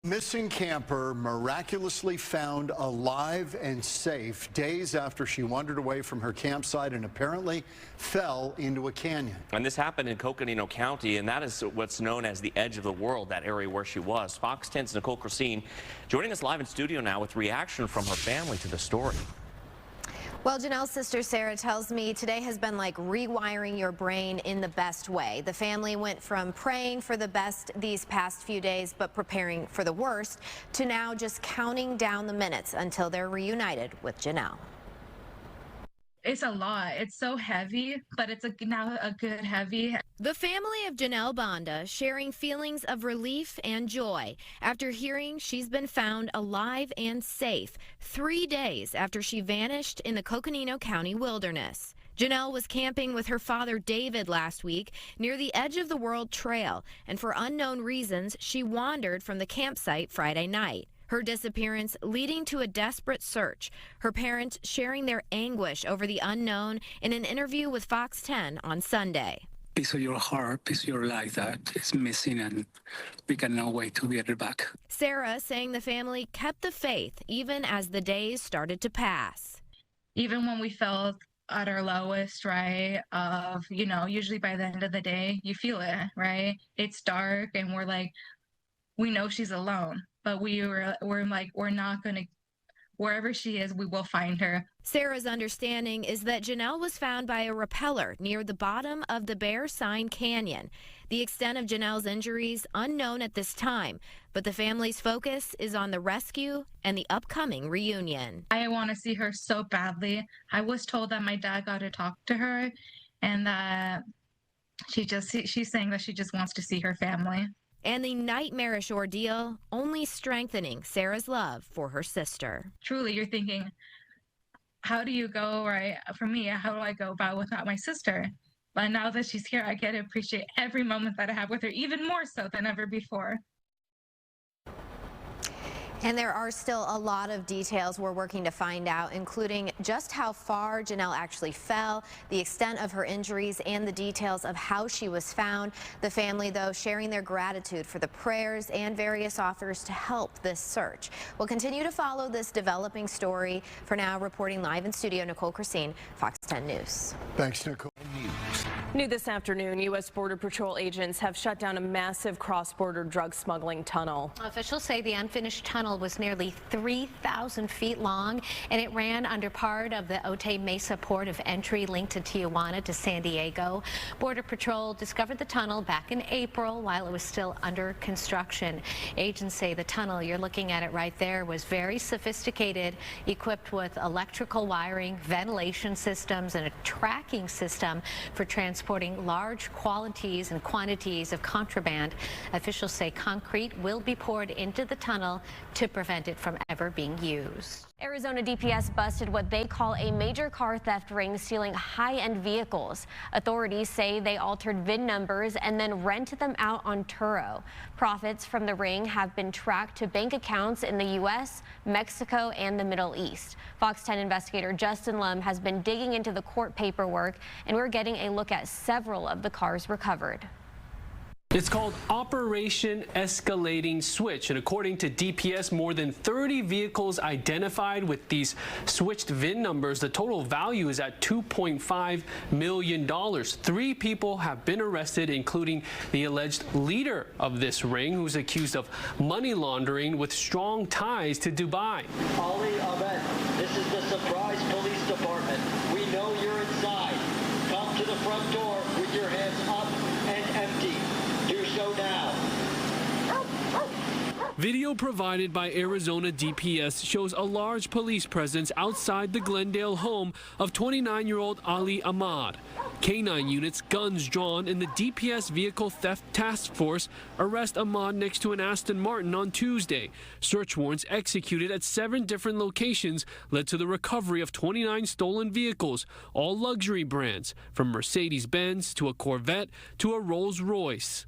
Missing camper miraculously found alive and safe days after she wandered away from her campsite and apparently fell into a canyon. And this happened in Coconino County, and that is what's known as the edge of the world, that area where she was. Fox 10's Nicole Christine joining us live in studio now with reaction from her family to the story. Well, Janelle's sister Sarah tells me today has been like rewiring your brain in the best way. The family went from praying for the best these past few days but preparing for the worst to now just counting down the minutes until they're reunited with Janelle. It's a lot. It's so heavy, but it's now a good heavy. The family of Janelle Banda sharing feelings of relief and joy after hearing she's been found alive and safe 3 days after she vanished in the Coconino County wilderness. Janelle was camping with her father David last week near the Edge of the World Trail, and for unknown reasons, she wandered from the campsite Friday night. Her disappearance leading to a desperate search. Her parents sharing their anguish over the unknown in an interview with Fox 10 on Sunday. Piece of your heart, piece of your life that is missing, and we cannot wait to get it back. Sarah saying the family kept the faith even as the days started to pass. Even when we felt at our lowest, right, of, usually by the end of the day, you feel it, right? It's dark and we're like, we know she's alone. But we're not going to, wherever she is, we will find her. Sarah's understanding is that Janelle was found by a rappeller near the bottom of the Bear Sign Canyon. The extent of Janelle's injuries unknown at this time, but the family's focus is on the rescue and the upcoming reunion. I want to see her so badly. I was told that my dad got to talk to her and that she's saying that she just wants to see her family. And the nightmarish ordeal only strengthening Sarah's love for her sister. Truly, you're thinking, how do you go, right? For me, how do I go about without my sister? But now that she's here, I get to appreciate every moment that I have with her, even more so than ever before. And there are still a lot of details we're working to find out, including just how far Janelle actually fell, the extent of her injuries, and the details of how she was found. The family, though, sharing their gratitude for the prayers and various offers to help this search. We'll continue to follow this developing story. For now, reporting live in studio, Nicole Christine, Fox 10 News. Thanks, Nicole. New this afternoon, U.S. Border Patrol agents have shut down a massive cross-border drug smuggling tunnel. Officials say the unfinished tunnel was nearly 3,000 feet long, and it ran under part of the Otay Mesa port of entry linked to Tijuana to San Diego. Border Patrol discovered the tunnel back in April while it was still under construction. Agents say the tunnel, you're looking at it right there, was very sophisticated, equipped with electrical wiring, ventilation systems, and a tracking system for transporting large quantities of contraband. Officials say concrete will be poured into the tunnel to prevent it from ever being used. Arizona DPS busted what they call a major car theft ring stealing high-end vehicles. Authorities say they altered VIN numbers and then rented them out on Turo. Profits from the ring have been tracked to bank accounts in the U.S., Mexico, and the Middle East. Fox 10 investigator Justin Lum has been digging into the court paperwork, and we're getting a look at several of the cars recovered. It's called Operation Escalating Switch, and according to DPS, more than 30 vehicles identified with these switched VIN numbers. The total value is at $2.5 million. 3 people have been arrested, including the alleged leader of this ring, who's accused of money laundering with strong ties to Dubai. Ali Ahmed, this is the Surprise Police Department. We know you're inside. Come to the front door with your hands up and empty. Do so now. Video provided by Arizona DPS shows a large police presence outside the Glendale home of 29-year-old Ali Ahmad. K-9 units, guns drawn, and the DPS Vehicle Theft Task Force arrest Ahmad next to an Aston Martin on Tuesday. Search warrants executed at 7 different locations led to the recovery of 29 stolen vehicles, all luxury brands, from Mercedes-Benz to a Corvette to a Rolls-Royce.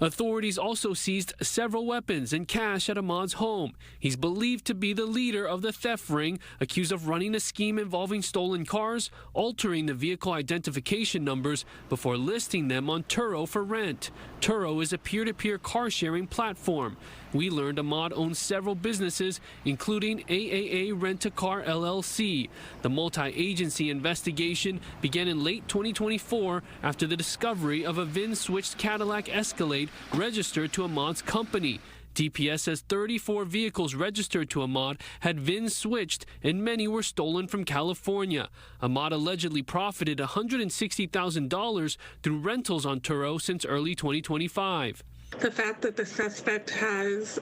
Authorities also seized several weapons and cash at Ahmad's home. He's believed to be the leader of the theft ring, accused of running a scheme involving stolen cars, altering the vehicle identification numbers before listing them on Turo for rent. Turo is a peer-to-peer car-sharing platform. We learned Ahmad owns several businesses, including AAA Rent-A-Car LLC. The multi-agency investigation began in late 2024 after the discovery of a VIN-switched Cadillac Escalade registered to Ahmad's company. DPS says 34 vehicles registered to Ahmad had VIN switched and many were stolen from California. Ahmad allegedly profited $160,000 through rentals on Turo since early 2025. The fact that the suspect has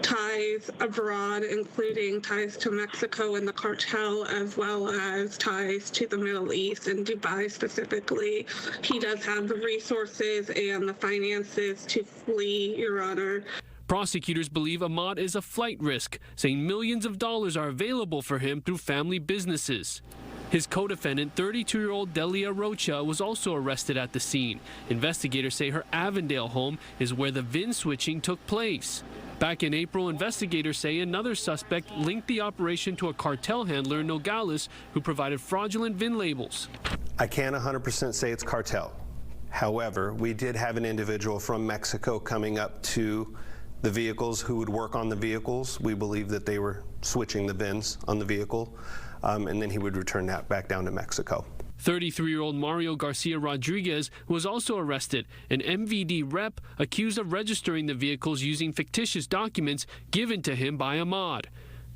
ties abroad, including ties to Mexico and the cartel, as well as ties to the Middle East and Dubai specifically. He does have the resources and the finances to flee, Your Honor. Prosecutors believe Ahmad is a flight risk, saying millions of dollars are available for him through family businesses. His co-defendant, 32-year-old Delia Rocha, was also arrested at the scene. Investigators say her Avondale home is where the VIN switching took place. Back in April, investigators say another suspect linked the operation to a cartel handler in Nogales who provided fraudulent VIN labels. I can't 100% say it's cartel. However, we did have an individual from Mexico coming up to the vehicles who would work on the vehicles. We believe that they were switching the VINs on the vehicle. And then he would return that back down to Mexico. 33-year-old Mario Garcia Rodriguez was also arrested. An MVD rep accused of registering the vehicles using fictitious documents given to him by Ahmad.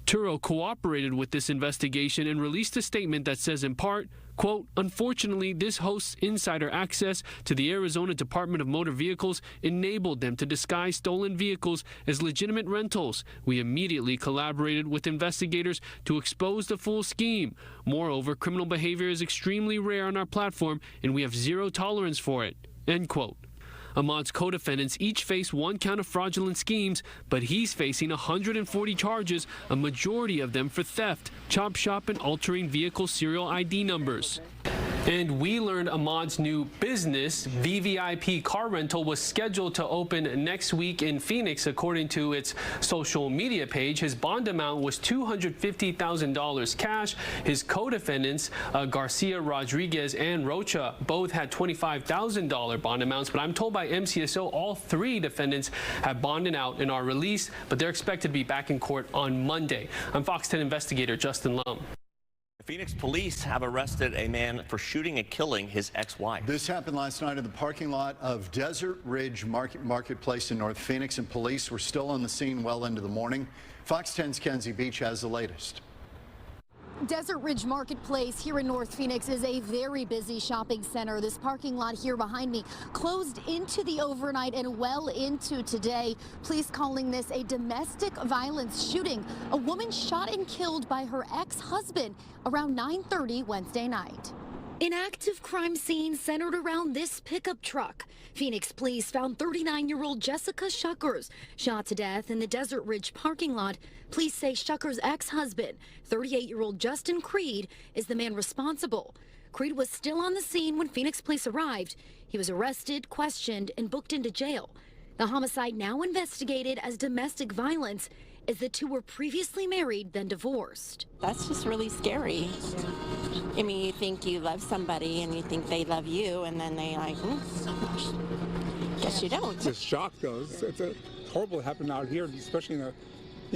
Turo cooperated with this investigation and released a statement that says in part, quote, "Unfortunately, this host's insider access to the Arizona Department of Motor Vehicles enabled them to disguise stolen vehicles as legitimate rentals. We immediately collaborated with investigators to expose the full scheme. Moreover, criminal behavior is extremely rare on our platform, and we have zero tolerance for it," end quote. Ahmad's co-defendants each face one count of fraudulent schemes, but he's facing 140 charges, a majority of them for theft, chop shop, and altering vehicle serial ID numbers. And we learned Ahmad's new business, VVIP Car Rental, was scheduled to open next week in Phoenix, according to its social media page. His bond amount was $250,000 cash. His co-defendants, Garcia Rodriguez and Rocha, both had $25,000 bond amounts, but I'm told by MCSO all three defendants have bonded out and are released, but they're expected to be back in court on Monday. I'm Fox 10 investigator Justin Lum. Phoenix police have arrested a man for shooting and killing his ex-wife. This happened last night in the parking lot of Desert Ridge Marketplace in North Phoenix, and police were still on the scene well into the morning. Fox 10's Kenzie Beach has the latest. Desert Ridge Marketplace here in North Phoenix is a very busy shopping center. This parking lot here behind me closed into the overnight and well into today. Police calling this a domestic violence shooting. A woman shot and killed by her ex-husband around 9:30 Wednesday night. An active crime scene centered around this pickup truck. Phoenix police found 39-year-old Jessica Shuckers shot to death in the Desert Ridge parking lot. Police say Shuckers' ex-husband, 38-year-old Justin Creed, is the man responsible. Creed was still on the scene when Phoenix police arrived. He was arrested, questioned, and booked into jail. The homicide now investigated as domestic violence, as the two were previously married, then divorced. That's just really scary. I mean, you think you love somebody and you think they love you, and then they like, guess you don't. It's a shock, though. It's horrible to happen out here, especially in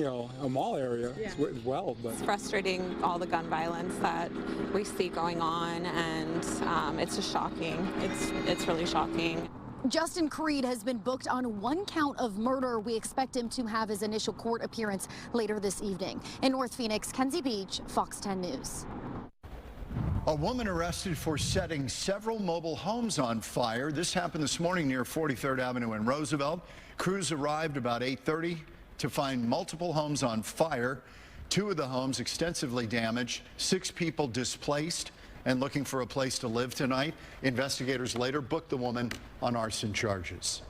a mall area as well. But it's frustrating, all the gun violence that we see going on, and it's just shocking. It's really shocking. Justin Creed has been booked on one count of murder. We expect him to have his initial court appearance later this evening. In North Phoenix, Kenzie Beach, Fox 10 News. A woman arrested for setting several mobile homes on fire. This happened this morning near 43rd Avenue in Roosevelt. Crews arrived about 8:30 to find multiple homes on fire. 2 of the homes extensively damaged, 6 people displaced and looking for a place to live tonight. Investigators later booked the woman on arson charges.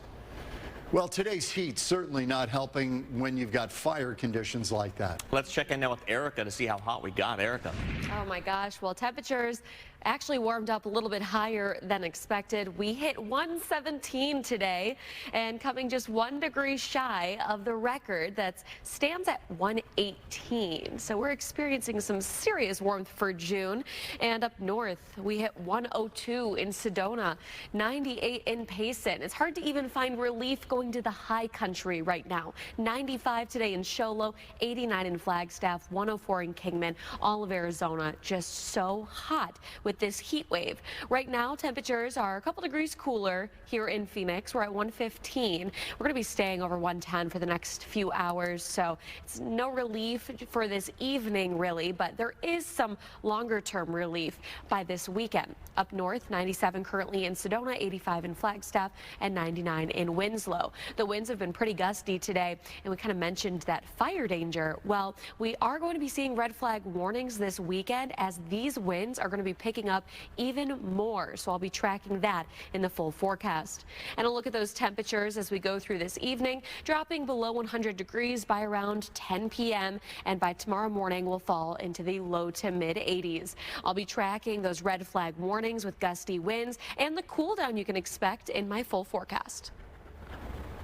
Well, today's heat certainly not helping when you've got fire conditions like that. Let's check in now with Erica to see how hot we got. Erica. Oh my gosh. Well, temperatures actually warmed up a little bit higher than expected. We hit 117 today and coming just 1 degree shy of the record that stands at 118. So we're experiencing some serious warmth for June. And up north, we hit 102 in Sedona, 98 in Payson. It's hard to even find relief going to the high country right now. 95 today in Show Low, 89 in Flagstaff, 104 in Kingman. All of Arizona just so hot with this heat wave. Right now, temperatures are a couple degrees cooler here in Phoenix. We're at 115. We're going to be staying over 110 for the next few hours, so it's no relief for this evening, really, but there is some longer-term relief by this weekend. Up north, 97 currently in Sedona, 85 in Flagstaff, and 99 in Winslow. The winds have been pretty gusty today, and we kind of mentioned that fire danger. Well, we are going to be seeing red flag warnings this weekend as these winds are going to be picking up even more. So I'll be tracking that in the full forecast. And a look at those temperatures as we go through this evening, dropping below 100 degrees by around 10 p.m. and by tomorrow morning will fall into the low to mid 80s. I'll be tracking those red flag warnings with gusty winds and the cool down you can expect in my full forecast.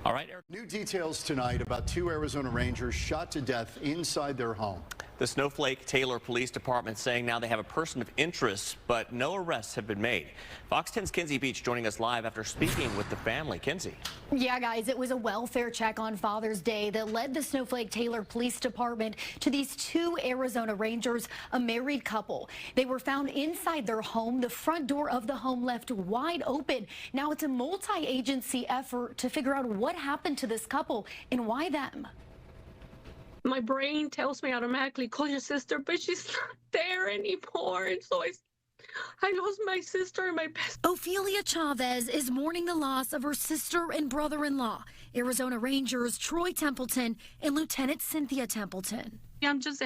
All right. New details tonight about 2 Arizona Rangers shot to death inside their home. The Snowflake Taylor Police Department saying now they have a person of interest, but no arrests have been made. Fox 10's Kinsey Beach joining us live after speaking with the family. Kinsey. Yeah, guys, it was a welfare check on Father's Day that led the Snowflake Taylor Police Department to these 2 Arizona Rangers, a married couple. They were found inside their home, the front door of the home left wide open. Now it's a multi-agency effort to figure out what happened to this couple and why them. My brain tells me automatically, call your sister, but she's not there anymore. And so I lost my sister and my best. Ophelia Chavez is mourning the loss of her sister and brother-in-law, Arizona Rangers Troy Templeton and Lieutenant Cynthia Templeton. I'm just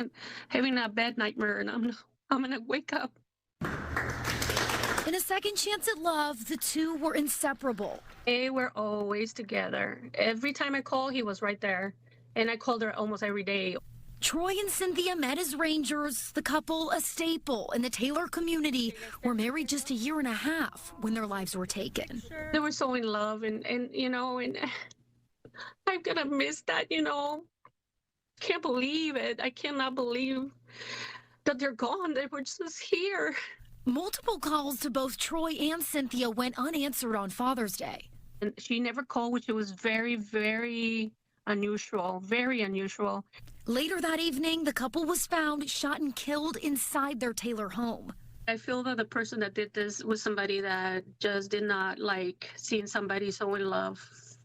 having a bad nightmare, and I'm going to wake up. In a second chance at love, the 2 were inseparable. They were always together. Every time I called, he was right there. And I called her almost every day. Troy and Cynthia met as Rangers, the couple a staple in the Taylor community, were married just a year and a half when their lives were taken. They were so in love, and you know, and I'm gonna miss that, you know. Can't believe it. I cannot believe that they're gone. They were just here. Multiple calls to both Troy and Cynthia went unanswered on Father's Day. And she never called, which was very, very unusual, very unusual. Later that evening, the couple was found shot and killed inside their Taylor home. I feel that the person that did this was somebody that just did not like seeing somebody so in love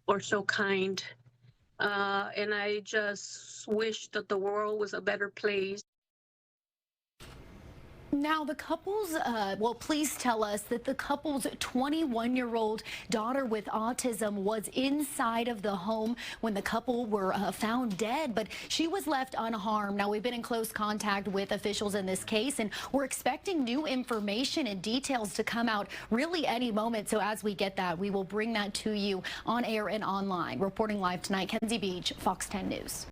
or so kind. And I just wish that the world was a better place. Now, the couple's, please tell us that the couple's 21-year-old daughter with autism was inside of the home when the couple were found dead, but she was left unharmed. Now, we've been in close contact with officials in this case, and we're expecting new information and details to come out really any moment. So as we get that, we will bring that to you on air and online. Reporting live tonight, Kinsey Beach, Fox 10 News.